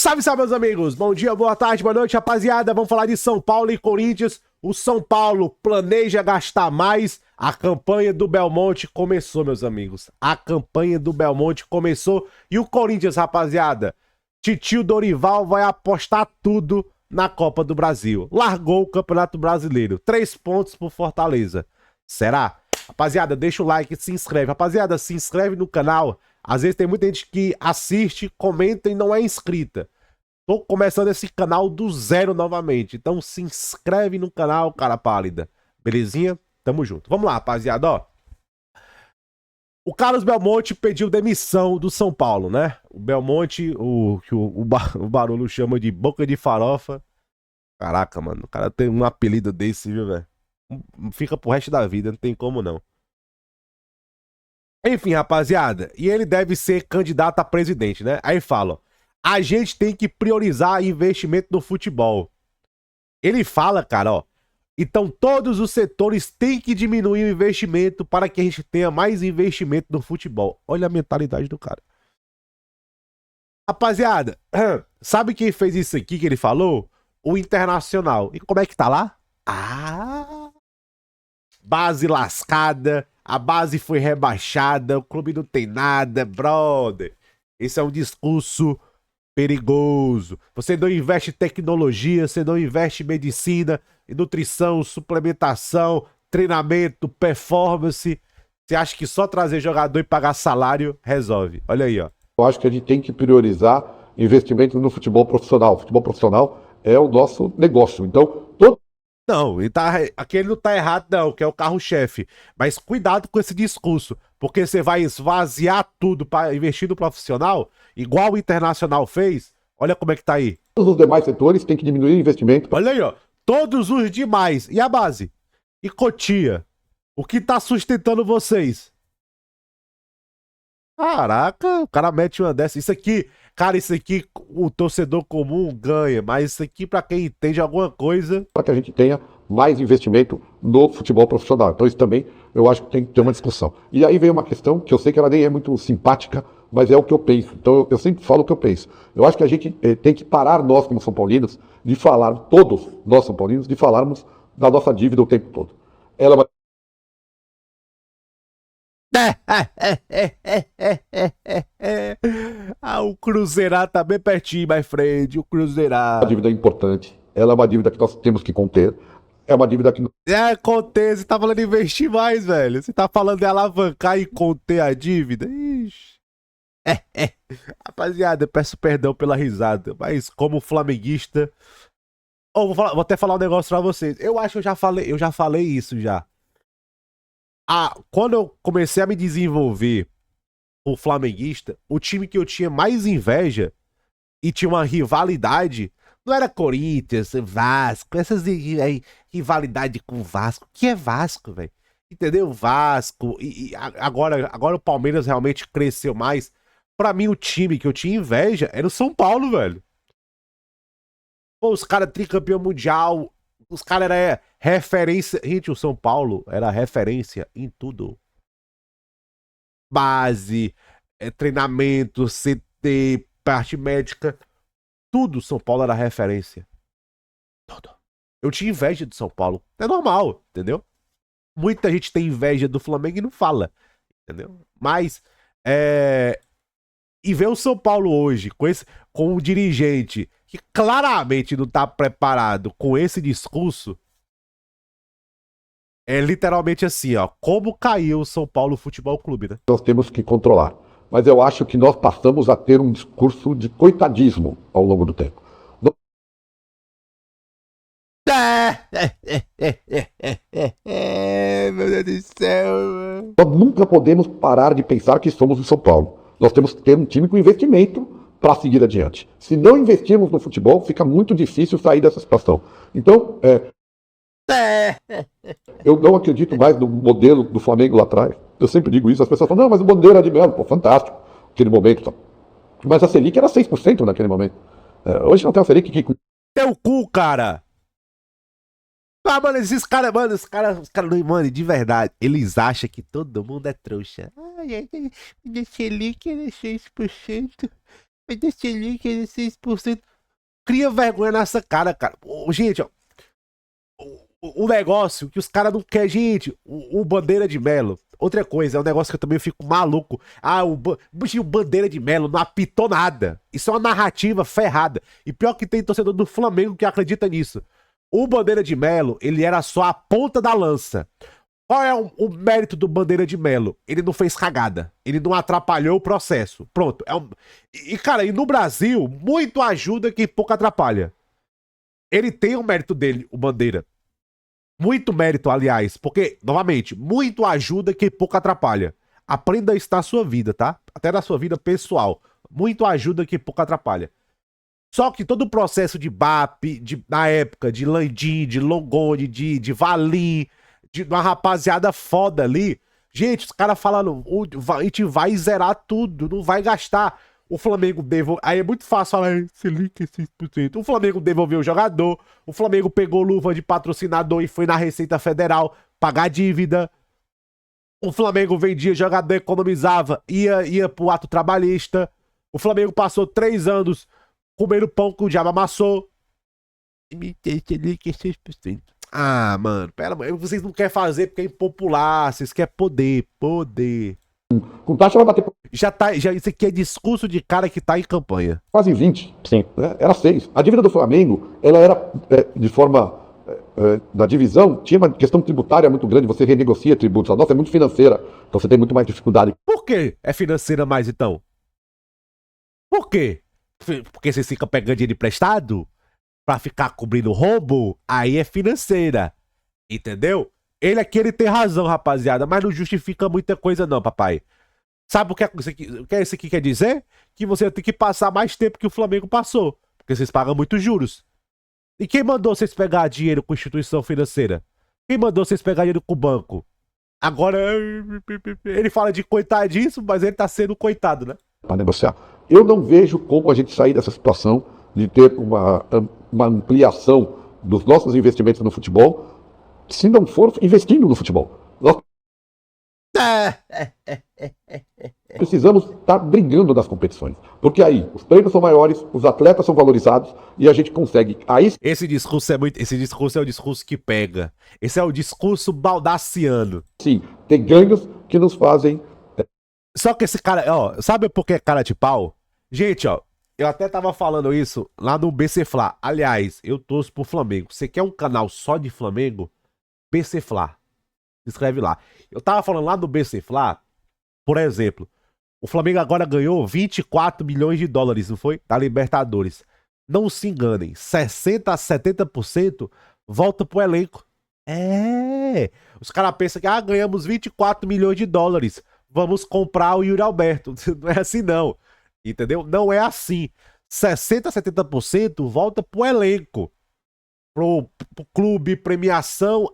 Salve, salve, meus amigos! Bom dia, boa tarde, boa noite, rapaziada. Vamos falar de São Paulo e Corinthians. O São Paulo planeja gastar mais. A campanha do Belmonte começou, meus amigos. A campanha do Belmonte começou. E o Corinthians, rapaziada? Titio Dorival vai apostar tudo na Copa do Brasil. Largou o Campeonato Brasileiro. 3 pontos pro Fortaleza. Será? Rapaziada, deixa o like e se inscreve. Rapaziada, se inscreve no canal. Às vezes tem muita gente que assiste, comenta e não é inscrita. Tô começando esse canal do zero novamente. Então se inscreve no canal, cara pálida. Belezinha? Tamo junto. Vamos lá, rapaziada, ó. O Carlos Belmonte pediu demissão do São Paulo, né? O Belmonte, o Barulho chama de boca de farofa. Caraca, mano. O cara tem um apelido desse, viu, velho? Fica pro resto da vida, não tem como não. Enfim, rapaziada, e ele deve ser candidato a presidente, né? Aí fala, a gente tem que priorizar investimento no futebol. Ele fala, cara, ó, então todos os setores têm que diminuir o investimento para que a gente tenha mais investimento no futebol. Olha a mentalidade do cara. Rapaziada, sabe quem fez isso aqui que ele falou? O Internacional. E como é que tá lá? Ah! Base lascada. A base foi rebaixada, o clube não tem nada, brother. Esse é um discurso perigoso. Você não investe em tecnologia, você não investe em medicina, em nutrição, suplementação, treinamento, performance. Você acha que só trazer jogador e pagar salário resolve? Olha aí, ó. Eu acho que a gente tem que priorizar investimento no futebol profissional. O futebol profissional é o nosso negócio. Então, Não, aquele não tá errado não, que é o carro-chefe. Mas cuidado com esse discurso, porque você vai esvaziar tudo para investir no profissional, igual o Internacional fez. Olha como é que tá aí. todos os demais setores têm que diminuir o investimento. Olha aí, ó. Todos os demais. E a base? E Cotia? O que tá sustentando vocês? Caraca, o cara mete uma dessa. Isso aqui, cara, isso aqui o torcedor comum ganha, mas isso aqui pra quem entende alguma coisa... Para que a gente tenha mais investimento no futebol profissional. Então isso também eu acho que tem que ter uma discussão. E aí vem uma questão que eu sei que ela nem é muito simpática, mas é o que eu penso. Então eu sempre falo o que eu penso. Eu acho que a gente tem que parar, nós como São Paulinos, de falar, todos nós São Paulinos, de falarmos da nossa dívida o tempo todo. Ela é uma Ah, o Cruzeirá tá bem pertinho, my friend. O Cruzeirá. dívida importante, ela é uma dívida que nós temos que conter, é uma dívida que Conter, você tá falando de investir mais, velho. Você tá falando de alavancar e conter a dívida. Ixi. Rapaziada, eu peço perdão pela risada, mas como flamenguista... vou até falar um negócio pra vocês. Eu acho que eu já falei isso já. Quando eu comecei a me desenvolver o flamenguista, o time que eu tinha mais inveja e tinha uma rivalidade não era Corinthians, Vasco, essas rivalidade com Vasco. O que é Vasco, velho? Entendeu? Vasco. Agora o Palmeiras realmente cresceu mais. Pra mim, o time que eu tinha inveja era o São Paulo, velho. Pô, os caras tricampeão mundial. Os caras eram referência. Gente, o São Paulo era referência em tudo. Base, treinamento, CT, parte médica. Tudo São Paulo era referência. Tudo. Eu tinha inveja do São Paulo. É normal, entendeu? Muita gente tem inveja do Flamengo e não fala. Entendeu? Mas, e ver o São Paulo hoje com um dirigente que claramente não tá preparado com esse discurso, é literalmente assim, ó, como caiu o São Paulo Futebol Clube, né? nós temos que controlar. Mas eu acho que nós passamos a ter um discurso de coitadismo ao longo do tempo. Meu Deus do céu. Nós nunca podemos parar de pensar que somos o São Paulo. Nós temos que ter um time com investimento para seguir adiante. Se não investirmos no futebol, fica muito difícil sair dessa situação. Então, eu não acredito mais no modelo do Flamengo lá atrás. Eu sempre digo isso, as pessoas falam, não, mas o Bandeira de Melo, pô, fantástico, aquele momento. Tá. Mas a Selic era 6% naquele momento. Hoje não tem a Selic que... Teu cu, cara! Ah, mano, esses caras, mano, de verdade, eles acham que todo mundo é trouxa. Ai, minha Selic era 6%. Mas esse link é 6%. Cria vergonha nessa cara, cara. Gente, ó. O negócio que os caras não querem, gente, o Bandeira de Melo. Outra coisa, é um negócio que eu também fico maluco. O Bandeira de Melo não apitou nada. Isso é uma narrativa ferrada. E pior que tem torcedor do Flamengo que acredita nisso. O Bandeira de Melo, ele era só a ponta da lança. Qual é o mérito do Bandeira de Melo? Ele não fez cagada. Ele não atrapalhou o processo. Pronto. Cara, e no Brasil, muito ajuda que pouco atrapalha. Ele tem o mérito dele, o Bandeira. Muito mérito, aliás, porque, novamente, muito ajuda que pouco atrapalha. Aprenda isso na sua vida, tá? Até na sua vida pessoal. Muito ajuda que pouco atrapalha. Só que todo o processo de BAP, na época, de Landim, de Longoni, de Valim, de uma rapaziada foda ali. Gente, os caras falando, a gente vai zerar tudo, não vai gastar. O Flamengo devolveu. Aí é muito fácil falar, esse link é 6%. O Flamengo devolveu o jogador. O Flamengo pegou luva de patrocinador e foi na Receita Federal pagar dívida. O Flamengo vendia jogador, economizava, ia pro ato trabalhista. O Flamengo passou 3 anos comendo pão que o diabo amassou. Esse link é 6%. Ah, mano, pera, vocês não querem fazer porque é impopular. Vocês querem poder. Com taxa vai bater Isso aqui é discurso de cara que tá em campanha. quase 20. Sim. Né? Era 6. A dívida do Flamengo, ela era de forma da divisão, tinha uma questão tributária muito grande, você renegocia tributos. A nossa é muito financeira, então você tem muito mais dificuldade. Por que é financeira mais, então? Por quê? Porque você fica pegando dinheiro emprestado pra ficar cobrindo roubo? Aí é financeira. Entendeu? Ele aqui, ele tem razão, rapaziada, mas não justifica muita coisa não, papai. Sabe o que isso aqui quer dizer? Que você tem que passar mais tempo que o Flamengo passou, porque vocês pagam muitos juros. E quem mandou vocês pegar dinheiro com instituição financeira? Quem mandou vocês pegar dinheiro com o banco? Agora, ele fala de coitadíssimo, mas ele tá sendo coitado, né? Para negociar. Eu não vejo como a gente sair dessa situação de ter uma ampliação dos nossos investimentos no futebol se não for investindo no futebol. Nós precisamos estar brigando nas competições. Porque aí os prêmios são maiores, os atletas são valorizados e a gente consegue. Aí Esse discurso é o discurso que pega. Esse é o discurso baldaciano. sim, ter ganhos que nos fazem. Só que esse cara, ó, sabe por que é cara de pau? Gente, ó, eu até tava falando isso lá no BC Fla. Aliás, eu torço pro Flamengo. Você quer um canal só de Flamengo? BC Fla. Se inscreve lá. Eu tava falando lá no BC Fla, por exemplo, o Flamengo agora ganhou 24 milhões de dólares, não foi? Da Libertadores. Não se enganem, 60 a 70% volta pro elenco. Os caras pensam que ganhamos 24 milhões de dólares. Vamos comprar o Yuri Alberto. Não é assim, não. Entendeu? Não é assim. 60 a 70% volta pro elenco. Pro clube, premiação.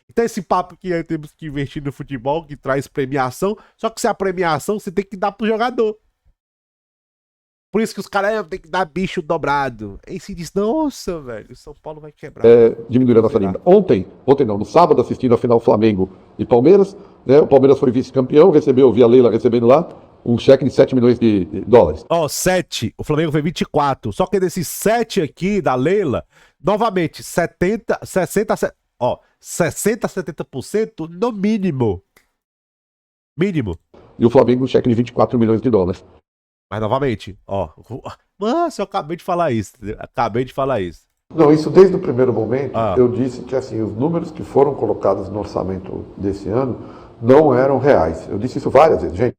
Então esse papo que temos que investir no futebol, que traz premiação, só que se a premiação você tem que dar pro jogador. Por isso que os caras têm que dar bicho dobrado. Aí se diz, nossa, velho, o São Paulo vai quebrar. Diminuir a nossa dívida. Ontem não, no sábado, assistindo a final Flamengo e Palmeiras, né, o Palmeiras foi vice-campeão, recebeu, vi a Leila recebendo lá, um cheque de 7 milhões de dólares. 7, o Flamengo foi 24. Só que desses 7 aqui da Leila, novamente, 60 a 70% no mínimo. Mínimo. E o Flamengo um cheque de 24 milhões de dólares. Mas novamente, nossa, eu acabei de falar isso. Não, isso desde o primeiro momento, eu disse que assim, os números que foram colocados no orçamento desse ano não eram reais. Eu disse isso várias vezes, gente.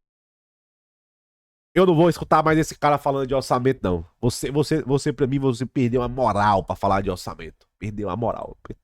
Eu não vou escutar mais esse cara falando de orçamento, não. Você pra mim, você perdeu a moral pra falar de orçamento. Perdeu a moral.